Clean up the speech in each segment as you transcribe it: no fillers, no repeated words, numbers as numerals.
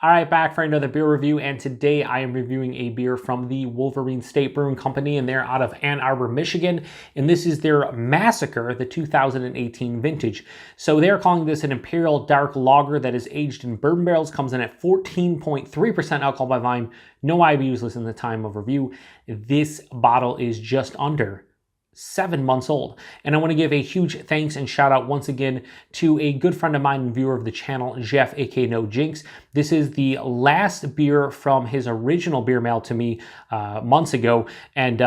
All right, back for another beer review, and today I am reviewing a beer from the Wolverine State Brewing Company, and they're out of Ann Arbor, Michigan, and this is their Massacre, the 2018 vintage. So they're calling this an Imperial Dark Lager that is aged in bourbon barrels, comes in at 14.3% alcohol by volume, no IBUs listed in the time of review. This bottle is just under 7 months old. And I want to give a huge thanks and shout out once again to a good friend of mine and viewer of the channel, Jeff, aka NoJinx. This is the last beer from his original beer mail to me months ago. And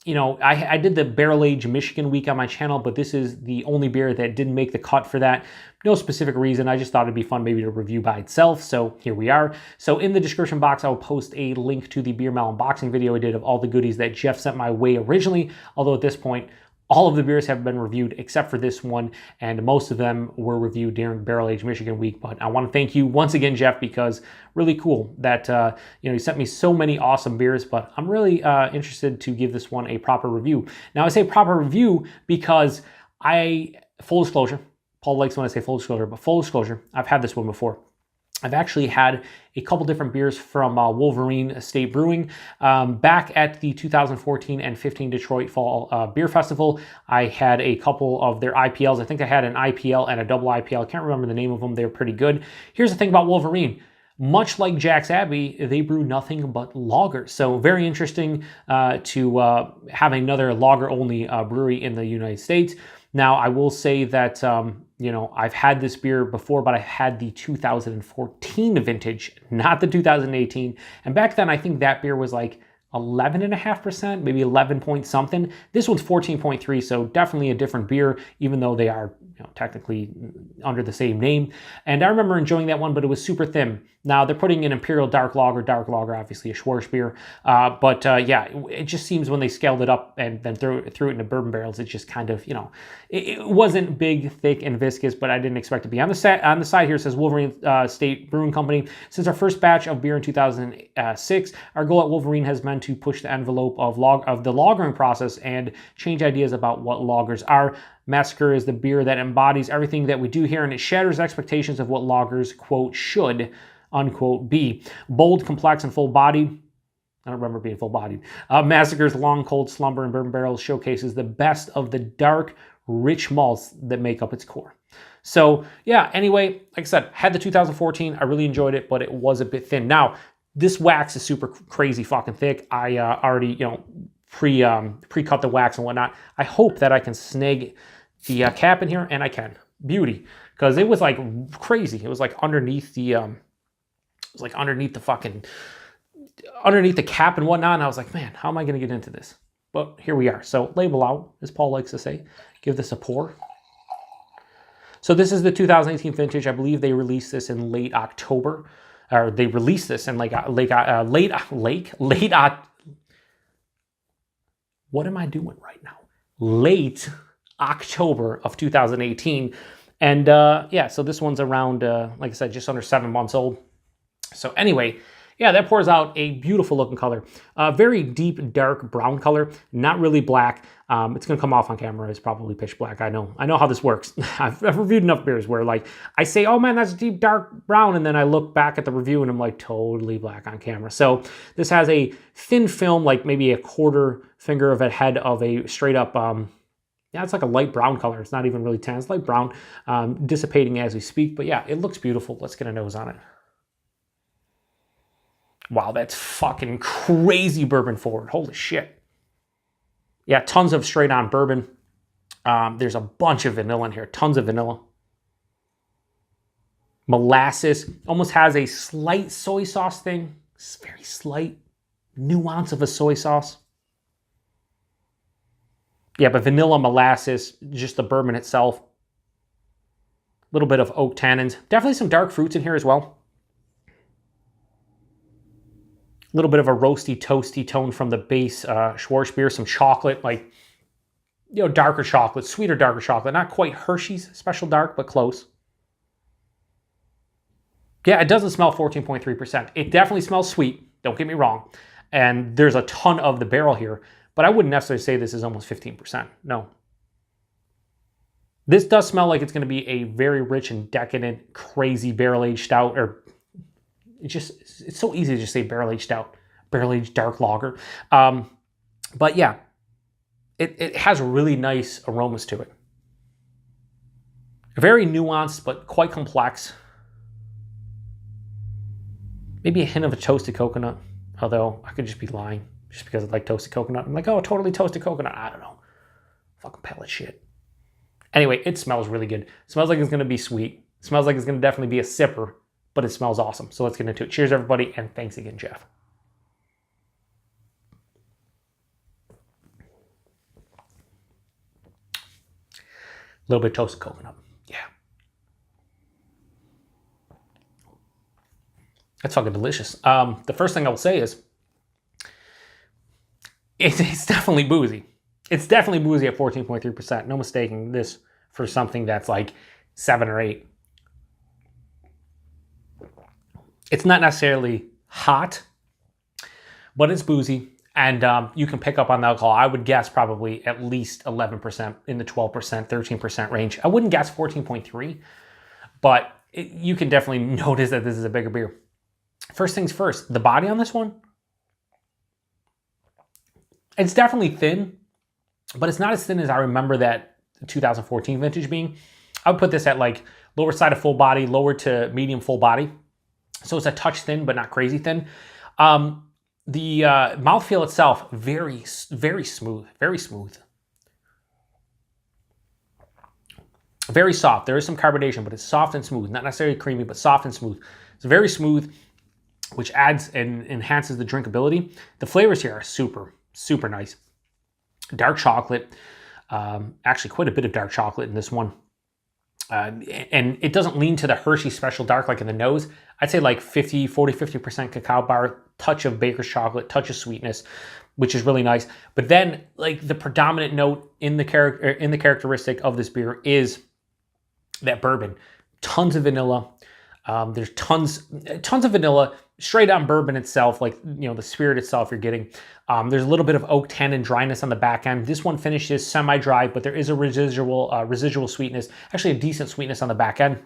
you know, I did the Barrel Age Michigan week on my channel, but this is the only beer that didn't make the cut for that. No specific reason. I just thought it'd be fun maybe to review by itself. So here we are. So in the description box, I will post a link to the beer mail unboxing video I did of all the goodies that Jeff sent my way originally. Although at this point, all of the beers have been reviewed except for this one, and most of them were reviewed during Barrel Age Michigan week. But I want to thank you once again, Jeff, because really cool that you sent me so many awesome beers. But I'm really interested to give this one a proper review. Now I say proper review because full disclosure, Paul likes when I say full disclosure, but full disclosure, I've had this one before. I've actually had a couple different beers from Wolverine State Brewing. Back at the 2014 and 15 Detroit Fall Beer Festival, I had a couple of their IPLs. I think I had an IPL and a double IPL. I can't remember the name of them. They were pretty good. Here's the thing about Wolverine. Much like Jack's Abbey, they brew nothing but lagers. So very interesting to have another lager-only brewery in the United States. Now, I will say that, I've had this beer before, but I had the 2014 vintage, not the 2018. And back then, I think that beer was like 11.5%, maybe 11 point something. This one's 14.3, so definitely a different beer, even though they are technically under the same name. And I remember enjoying that one, but it was super thin. Now they're putting in Imperial Dark Lager, obviously a Schwarz beer. Yeah, it just seems when they scaled it up and then threw it into bourbon barrels, it just kind of, it wasn't big, thick, and viscous, but I didn't expect it to be. On the side here it says Wolverine State Brewing Company. Since our first batch of beer in 2006, our goal at Wolverine has been to push the envelope of the lagering process and change ideas about what lagers are. Massacre is the beer that embodies everything that we do here, and it shatters expectations of what lagers, quote, should, unquote, be. Bold, complex, and full-bodied. I don't remember being full-bodied. Massacre's long, cold slumber in bourbon barrels showcases the best of the dark, rich malts that make up its core. So, yeah, anyway, like I said, had the 2014. I really enjoyed it, but it was a bit thin. Now, this wax is super crazy fucking thick. I already, pre-cut the wax and whatnot. I hope that I can snag the cap in here, and I can. Beauty, because it was like crazy. It was like underneath the, underneath the cap and whatnot. And I was like, man, how am I going to get into this? But here we are. So label out, as Paul likes to say. Give this a pour. So this is the 2018 vintage. I believe they released this in late October, or they released this in what am I doing right now? Late October of 2018. And yeah, so this one's around, like I said, just under 7 months old. So anyway, yeah, that pours out a beautiful looking color. Very deep, dark brown color, not really black. It's gonna come off on camera. It's probably pitch black. I know how this works. I've reviewed enough beers where like I say, oh man, that's deep, dark brown. And then I look back at the review and I'm like totally black on camera. So this has a thin film, like maybe a quarter finger of a head of a straight up, yeah, it's like a light brown color. It's not even really tan. It's light brown, dissipating as we speak. But yeah, it looks beautiful. Let's get a nose on it. Wow, that's fucking crazy bourbon forward. Holy shit. Yeah, tons of straight on bourbon. There's a bunch of vanilla in here. Tons of vanilla. Molasses. Almost has a slight soy sauce thing. It's very slight nuance of a soy sauce. Yeah, but vanilla, molasses, just the bourbon itself. A little bit of oak tannins. Definitely some dark fruits in here as well. A little bit of a roasty, toasty tone from the base Schwarz beer. Some chocolate, like, darker chocolate, sweeter, darker chocolate. Not quite Hershey's special dark, but close. Yeah, it doesn't smell 14.3%. It definitely smells sweet, don't get me wrong. And there's a ton of the barrel here. But I wouldn't necessarily say this is almost 15%. No. This does smell like it's going to be a very rich and decadent, crazy barrel-aged stout, or it's so easy to just say barrel-aged stout, barrel-aged dark lager. But yeah, it has really nice aromas to it. Very nuanced, but quite complex. Maybe a hint of a toasted coconut, although I could just be lying just because I like toasted coconut. I'm like, oh, totally toasted coconut. I don't know. Fucking pellet shit. Anyway, it smells really good. It smells like it's going to be sweet. It smells like it's going to definitely be a sipper, but it smells awesome. So let's get into it. Cheers, everybody, and thanks again, Jeff. A little bit of toasted coconut. Yeah. That's fucking delicious. The first thing I will say is it's definitely boozy. It's definitely boozy at 14.3%. No mistaking this for something that's like 7 or 8. It's not necessarily hot, but it's boozy. And you can pick up on the alcohol. I would guess probably at least 11% in the 12%, 13% range. I wouldn't guess 14.3, but you can definitely notice that this is a bigger beer. First things first, the body on this one, it's definitely thin, but it's not as thin as I remember that 2014 vintage being. I would put this at like lower side of full body, lower to medium full body. So it's a touch thin, but not crazy thin. The mouthfeel itself, very, very smooth, very smooth. Very soft. There is some carbonation, but it's soft and smooth. Not necessarily creamy, but soft and smooth. It's very smooth, which adds and enhances the drinkability. The flavors here are super, super nice. Dark chocolate, actually quite a bit of dark chocolate in this one. And it doesn't lean to the Hershey Special Dark like in the nose. I'd say like 50% cacao bar, touch of baker's chocolate, touch of sweetness, which is really nice. But then like the predominant note in the characteristic of this beer is that bourbon. Tons of vanilla. There's tons of vanilla straight on bourbon itself, like, you know, the spirit itself you're getting. There's a little bit of oak tannin dryness on the back end. This one finishes semi-dry, but there is a residual sweetness, actually a decent sweetness on the back end,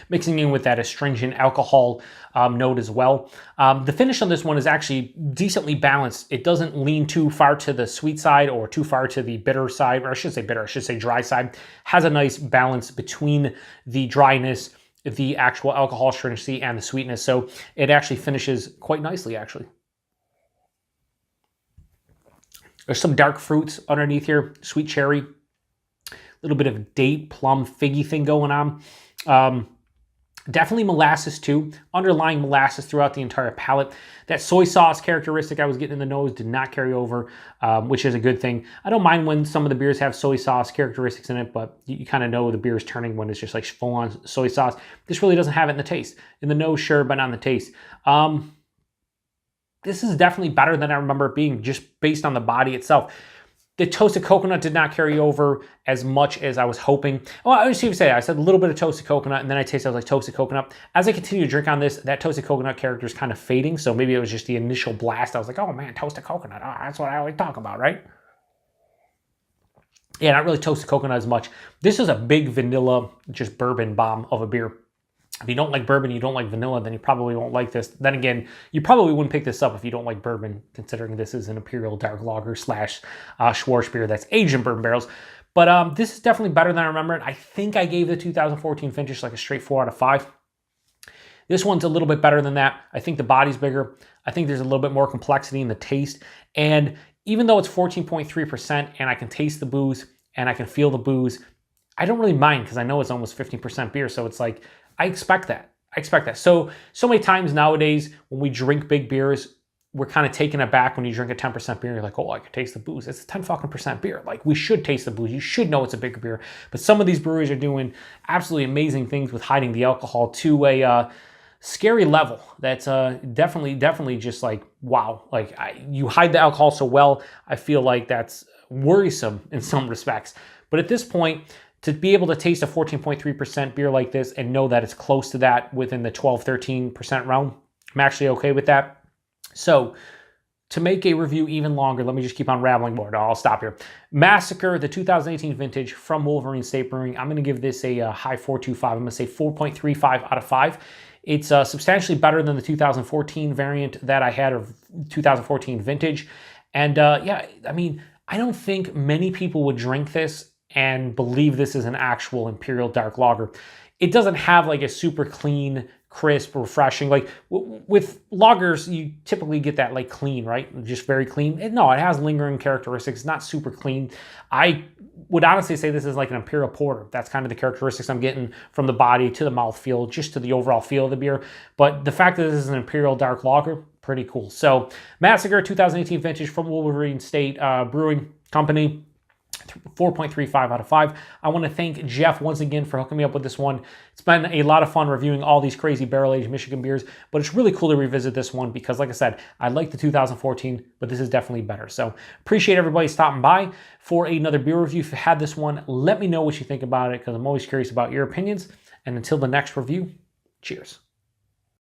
mixing in with that astringent alcohol note as well. The finish on this one is actually decently balanced. It doesn't lean too far to the sweet side or too far to the bitter side, or I should say bitter, I should say dry side. Has a nice balance between the dryness, the actual alcohol stringency, and the sweetness. So it actually finishes quite nicely, actually. There's some dark fruits underneath here, sweet cherry, a little bit of date, plum, figgy thing going on. Definitely molasses too, underlying molasses throughout the entire palate. That soy sauce characteristic I was getting in the nose did not carry over, which is a good thing. I don't mind when some of the beers have soy sauce characteristics in it, but you kind of know the beer is turning when it's just like full-on soy sauce. This really doesn't have it in the taste. In the nose, sure, but not in the taste. This is definitely better than I remember it being, just based on the body itself. The toasted coconut did not carry over as much as I was hoping. Well, I was even say I said a little bit of toasted coconut, and then I tasted, I was like, toasted coconut. As I continue to drink on this, that toasted coconut character is kind of fading. So maybe it was just the initial blast. I was like, oh man, toasted coconut. Oh, that's what I always talk about, right? Yeah, not really toasted coconut as much. This is a big vanilla, just bourbon bomb of a beer. If you don't like bourbon, you don't like vanilla, then you probably won't like this. Then again, you probably wouldn't pick this up if you don't like bourbon, considering this is an Imperial Dark Lager / Schwarz beer that's aged in bourbon barrels. But this is definitely better than I remember it. I think I gave the 2014 vintage like a straight 4 out of 5. This one's a little bit better than that. I think the body's bigger. I think there's a little bit more complexity in the taste. And even though it's 14.3% and I can taste the booze and I can feel the booze, I don't really mind because I know it's almost 15% beer. So it's like, I expect that. I expect that. So many times nowadays when we drink big beers, we're kind of taken aback when you drink a 10% beer. You're like, oh, I can taste the booze. It's a 10% beer. Like, we should taste the booze. You should know it's a bigger beer. But some of these breweries are doing absolutely amazing things with hiding the alcohol to a scary level. That's definitely just like, wow. Like, you hide the alcohol so well. I feel like that's worrisome in some respects. But at this point, to be able to taste a 14.3% beer like this and know that it's close to that within the 12-13% realm, I'm actually okay with that. So to make a review even longer, let me just keep on rambling more. No, I'll stop here. Massacre, the 2018 vintage from Wolverine State Brewing. I'm going to give this a high 4.25. I'm going to say 4.35 out of 5. It's substantially better than the 2014 variant that I had, or 2014 vintage. And yeah, I mean, I don't think many people would drink this and believe this is an actual Imperial Dark Lager. It doesn't have like a super clean, crisp, refreshing, like with lagers, you typically get that like clean, right? Just very clean. No, it has lingering characteristics, not super clean. I would honestly say this is like an Imperial Porter. That's kind of the characteristics I'm getting from the body to the mouthfeel, just to the overall feel of the beer. But the fact that this is an Imperial Dark Lager, pretty cool. So Massacre 2018 vintage from Wolverine State Brewing Company. 4.35 out of 5. I want to thank Jeff once again for hooking me up with this one. It's been a lot of fun reviewing all these crazy barrel-aged Michigan beers, but it's really cool to revisit this one because, like I said, I like the 2014, but this is definitely better. So appreciate everybody stopping by for another beer review. If you had this one, let me know what you think about it because I'm always curious about your opinions. And until the next review, cheers.